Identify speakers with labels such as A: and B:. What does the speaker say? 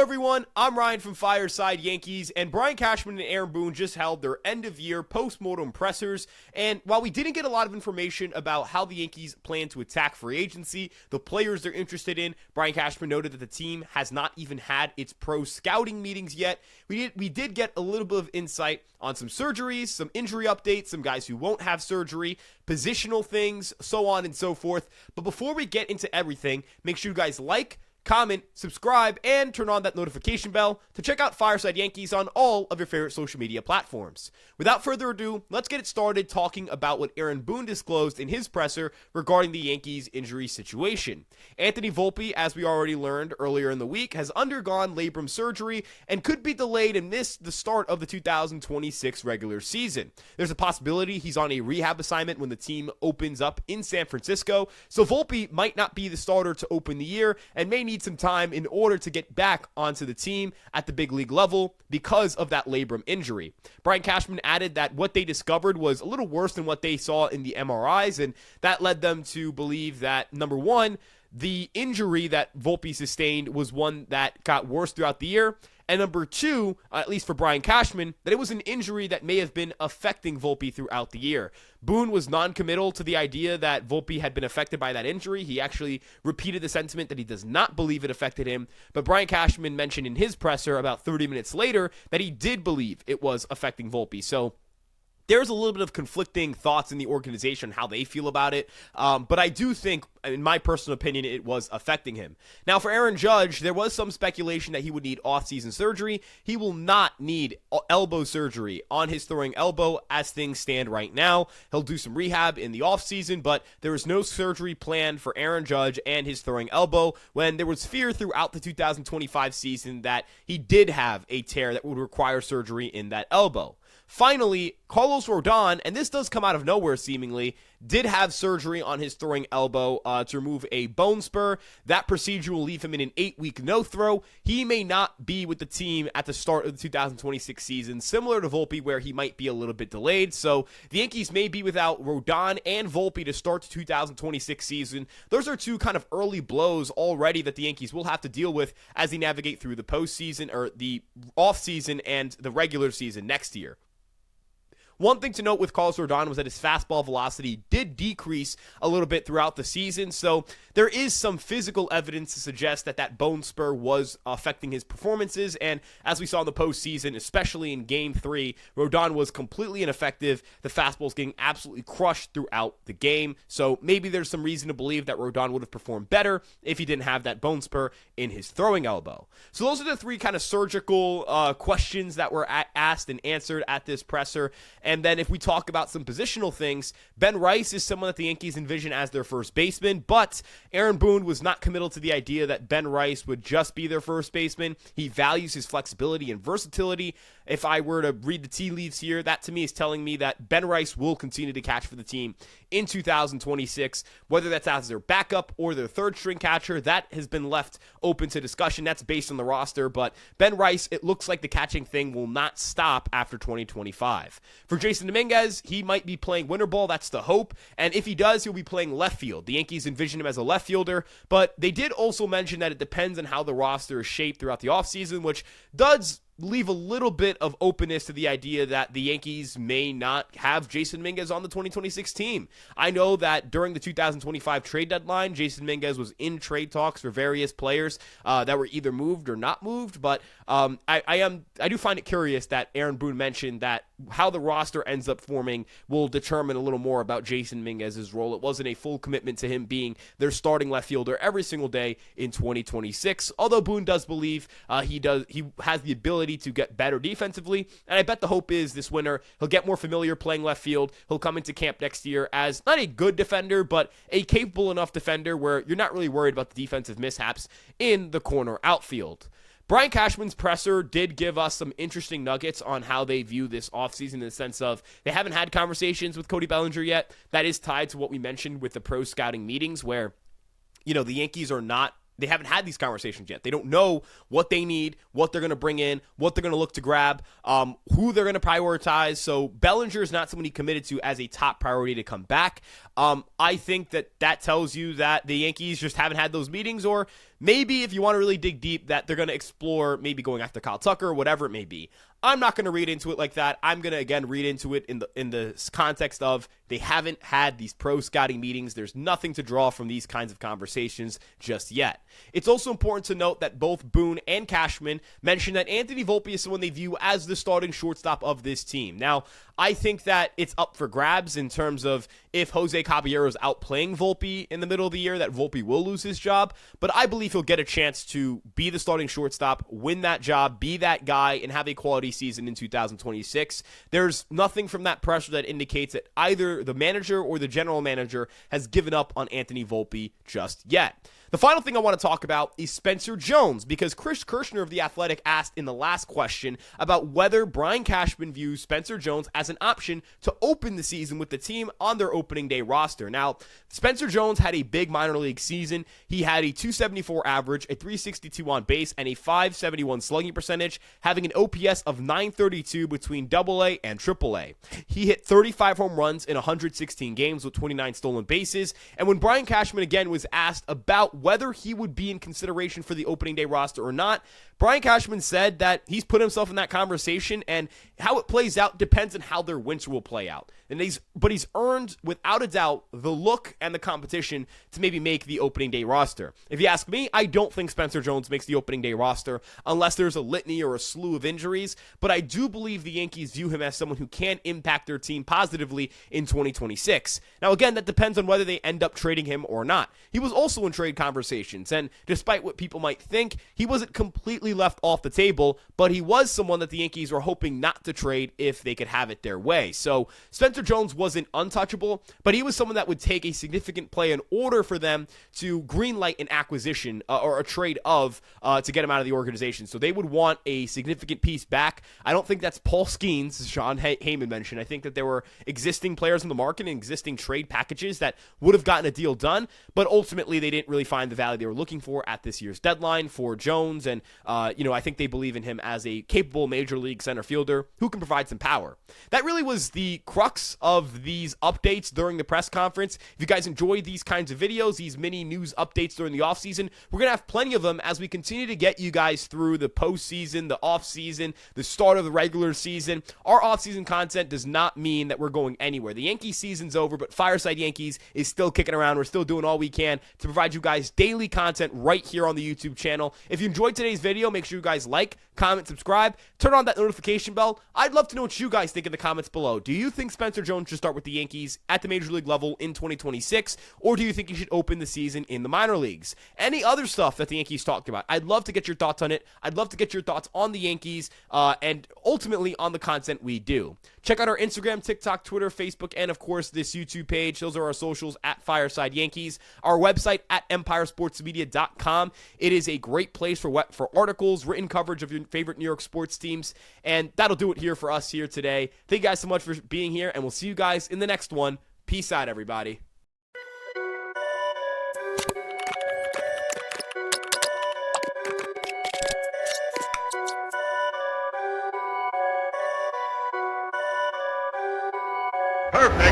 A: everyone, I'm Ryan from Fireside Yankees, and Brian Cashman and Aaron Boone just held their end-of-year post-mortem pressers, and while we didn't get a lot of information about how the Yankees plan to attack free agency, the players they're interested in, Brian Cashman noted that the team has not even had its pro scouting meetings yet. We did get a little bit of insight on some surgeries, some injury updates, some guys who won't have surgery, positional things, so on and so forth. But before we get into everything, make sure you guys like, comment, subscribe, and turn on that notification bell to check out Fireside Yankees on all of your favorite social media platforms. Without further ado, let's get it started talking about what Aaron Boone disclosed in his presser regarding the Yankees' injury situation. Anthony Volpe, as we already learned earlier in the week, has undergone labrum surgery and could be delayed and miss the start of the 2026 regular season. There's a possibility he's on a rehab assignment when the team opens up in San Francisco, so Volpe might not be the starter to open the year and may need some time in order to get back onto the team at the big league level because of that labrum injury. Brian Cashman added that what they discovered was a little worse than what they saw in the MRIs, and that led them to believe that, number one, the injury that Volpe sustained was one that got worse throughout the year, and number two, at least for Brian Cashman, that it was an injury that may have been affecting Volpe throughout the year. Boone was non-committal to the idea that Volpe had been affected by that injury. He actually repeated the sentiment that he does not believe it affected him, but Brian Cashman mentioned in his presser about 30 minutes later that he did believe it was affecting Volpe. So there's a little bit of conflicting thoughts in the organization, how they feel about it. But I do think, in my personal opinion, it was affecting him. Now, for Aaron Judge, there was some speculation that he would need offseason surgery. He will not need elbow surgery on his throwing elbow as things stand right now. He'll do some rehab in the offseason, but there is no surgery planned for Aaron Judge and his throwing elbow when there was fear throughout the 2025 season that he did have a tear that would require surgery in that elbow. Finally, Carlos Rodon, and this does come out of nowhere seemingly, did have surgery on his throwing elbow to remove a bone spur. That procedure will leave him in an 8-week no-throw. He may not be with the team at the start of the 2026 season, similar to Volpe where he might be a little bit delayed. So the Yankees may be without Rodon and Volpe to start the 2026 season. Those are two kind of early blows already that the Yankees will have to deal with as they navigate through the postseason or the offseason and the regular season next year. One thing to note with Carlos Rodon was that his fastball velocity did decrease a little bit throughout the season, so there is some physical evidence to suggest that that bone spur was affecting his performances, and as we saw in the postseason, especially in Game 3, Rodon was completely ineffective. The fastball was getting absolutely crushed throughout the game, so maybe there's some reason to believe that Rodon would have performed better if he didn't have that bone spur in his throwing elbow. So those are the three kind of surgical questions that were asked and answered at this presser. And then if we talk about some positional things, Ben Rice is someone that the Yankees envision as their first baseman, but Aaron Boone was not committal to the idea that Ben Rice would just be their first baseman. He values his flexibility and versatility. If I were to read the tea leaves here, that to me is telling me that Ben Rice will continue to catch for the team in 2026, whether that's as their backup or their third string catcher. That has been left open to discussion. That's based on the roster, but Ben Rice, it looks like the catching thing will not stop after 2025. For Jason Dominguez, he might be playing winter ball. That's the hope, and if he does, he'll be playing left field. The Yankees envision him as a left fielder, but they did also mention that it depends on how the roster is shaped throughout the offseason, which does leave a little bit of openness to the idea that the Yankees may not have Jason Dominguez on the 2026 team. I know that during the 2025 trade deadline, Jason Dominguez was in trade talks for various players that were either moved or not moved, but I do find it curious that Aaron Boone mentioned that how the roster ends up forming will determine a little more about Jason Dominguez's role. It wasn't a full commitment to him being their starting left fielder every single day in 2026, although Boone does believe he has the ability to get better defensively, and I bet the hope is this winter he'll get more familiar playing left field. He'll come into camp next year as not a good defender, but a capable enough defender where you're not really worried about the defensive mishaps in the corner outfield. Brian Cashman's presser did give us some interesting nuggets on how they view this offseason in the sense of they haven't had conversations with Cody Bellinger yet. That is tied to what we mentioned with the pro scouting meetings where, the Yankees are not they haven't had these conversations yet. They don't know what they need, what they're going to bring in, what they're going to look to grab, who they're going to prioritize. So Bellinger is not someone he committed to as a top priority to come back. I think that tells you that the Yankees just haven't had those meetings, or maybe if you want to really dig deep, that they're going to explore maybe going after Kyle Tucker or whatever it may be. I'm not going to read into it like that. I'm going to, again, read into it in the context of they haven't had these pro scouting meetings. There's nothing to draw from these kinds of conversations just yet. It's also important to note that both Boone and Cashman mentioned that Anthony Volpe is someone they view as the starting shortstop of this team. Now, I think that it's up for grabs in terms of if Jose Caballero is outplaying Volpe in the middle of the year, that Volpe will lose his job. But I believe he'll get a chance to be the starting shortstop, win that job, be that guy, and have a quality season in 2026. There's nothing from that pressure that indicates that either the manager or the general manager has given up on Anthony Volpe just yet. The final thing I want to talk about is Spencer Jones, because Chris Kirshner of The Athletic asked in the last question about whether Brian Cashman views Spencer Jones as an option to open the season with the team on their opening day roster. Now, Spencer Jones had a big minor league season. He had a 274 average, a 362 on base, and a 571 slugging percentage, having an OPS of 932 between AA and AAA. He hit 35 home runs in 116 games with 29 stolen bases, and when Brian Cashman again was asked about whether he would be in consideration for the opening day roster or not, Brian Cashman said that he's put himself in that conversation, and how it plays out depends on how their winter will play out. But he's earned, without a doubt, the look and the competition to maybe make the opening day roster. If you ask me, I don't think Spencer Jones makes the opening day roster unless there's a litany or a slew of injuries, but I do believe the Yankees view him as someone who can impact their team positively in 2026. Now, again, that depends on whether they end up trading him or not. He was also in trade conversations, and despite what people might think, he wasn't completely left off the table, but he was someone that the Yankees were hoping not to trade if they could have it their way. So Spencer Jones wasn't untouchable, but he was someone that would take a significant play in order for them to greenlight an acquisition or a trade to get him out of the organization. So they would want a significant piece back. I don't think that's Paul Skeens, as Sean Heyman mentioned. I think that there were existing players in the market and existing trade packages that would have gotten a deal done, but ultimately they didn't really find the value they were looking for at this year's deadline for Jones, and I think they believe in him as a capable major league center fielder who can provide some power. That really was the crux of these updates during the press conference. If you guys enjoyed these kinds of videos, these mini news updates during the offseason, we're going to have plenty of them as we continue to get you guys through the postseason, the offseason, the start of the regular season. Our offseason content does not mean that we're going anywhere. The Yankee season's over, but Fireside Yankees is still kicking around. We're still doing all we can to provide you guys daily content right here on the YouTube channel. If you enjoyed today's video, make sure you guys like, comment, subscribe, turn on that notification bell. I'd love to know what you guys think in the comments below. Do you think Spencer Jones should start with the Yankees at the major league level in 2026, or do you think he should open the season in the minor leagues? Any other stuff that the Yankees talked about, I'd love to get your thoughts on it. I'd love to get your thoughts on the Yankees and ultimately on the content we do. Check out our Instagram, TikTok, Twitter, Facebook, and of course this YouTube page. Those are our socials at Fireside Yankees. Our website at EmpireSportsMedia.com. It is a great place for articles, written coverage of your favorite New York sports teams, and that'll do it here for us here today. Thank you guys so much for being here, and we'll see you guys in the next one. Peace out, everybody.
B: Perfect.